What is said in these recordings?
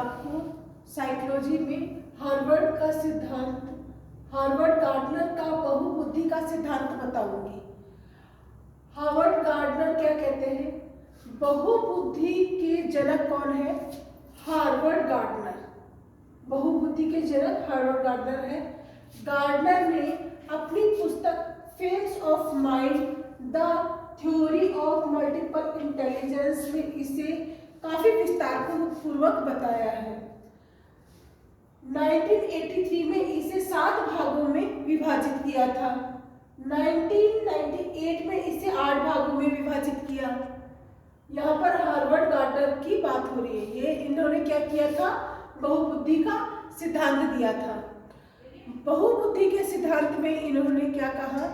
आपको साइकोलॉजी में Harvard gardener का बहुबुद्धि का सिद्धांत बताऊंगी। हार्वर्ड गार्डनर क्या कहते हैं? बहुबुद्धि के जनक कौन है? Harvard Gardner. बहुबुद्धि के जनक हार्वर्ड गार्डनर है। गार्डनर ने अपनी पुस्तक frames of mind the theory of multiple intelligence में इसे काफी विस्तारपूर्वक बताया है। 1983 में इसे 7 भागों में विभाजित किया था। 1998 में इसे 8 भागों में विभाजित किया। यहाँ पर हार्वर्ड गार्डनर की बात हो रही है। ये इन्होंने क्या किया था? बहुबुद्धि का सिद्धांत दिया था। बहुबुद्धि के सिद्धांत में इन्होंने क्या कहा?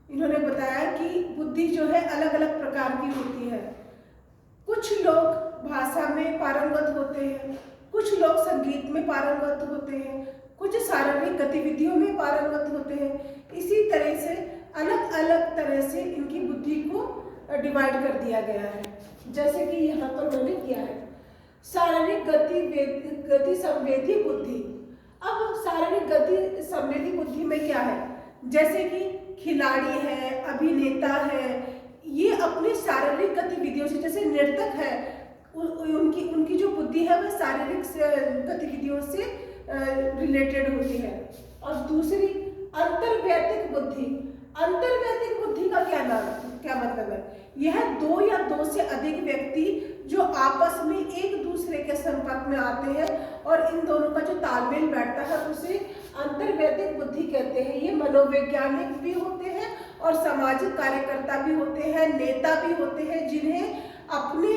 इन्होंने बताया कि बुद्धि जो है अलग अलग प्रकार की होती है। कुछ लोग भाषा में पारंगत होते हैं, कुछ लोग संगीत में पारंगत होते हैं, कुछ शारीरिक गतिविधियों में पारंगत होते हैं। इसी तरह से अलग अलग तरह से इनकी बुद्धि को डिवाइड कर दिया गया है। जैसे कि यहाँ पर मैंने किया है शारीरिक गति संवेदी बुद्धि। अब शारीरिक गति संवेदी बुद्धि में क्या है? जैसे कि खिलाड़ी है, अभिनेता है, ये अपनी शारीरिक गतिविधियों से, जैसे नर्तक है, उनकी जो बुद्धि है वह शारीरिक गतिविधियों से रिलेटेड होती है। और दूसरी अंतर्वैयक्तिक बुद्धि। अंतर्वैयक्तिक बुद्धि का क्या मतलब है? यह 2 या 2 से अधिक व्यक्ति जो आपस में एक दूसरे के संपर्क में आते हैं और इन दोनों का जो तालमेल बैठता है उसे अंतर्वैयक्तिक बुद्धि कहते हैं। ये मनोवैज्ञानिक भी होते हैं और सामाजिक कार्यकर्ता भी होते हैं, नेता भी होते हैं, जिन्हें अपने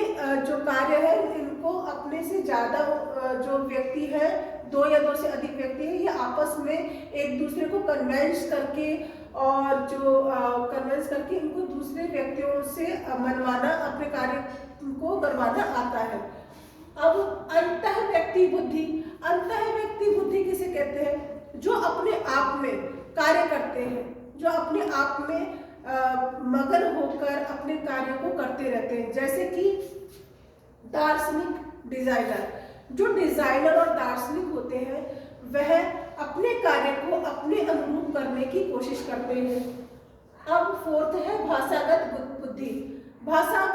जो कार्य है इनको अपने से ज़्यादा जो व्यक्ति है, 2 या 2 से अधिक व्यक्ति है, ये आपस में एक दूसरे को कन्वेंस करके इनको दूसरे व्यक्तियों से मनवाना, अपने कार्य को करवाना आता है। अब अंतःव्यक्ति बुद्धि किसे कहते हैं? जो अपने आप में कार्य करते हैं, जो अपने आप में मगन होकर अपने कार्य को करते रहते हैं। जैसे कि दार्शनिक, डिजाइनर। जो डिजाइनर और दार्शनिक होते हैं वह अपने कार्य को अपने अनुरूप करने की कोशिश करते हैं। अब 4th है भाषागत बुद्धि। भाषागत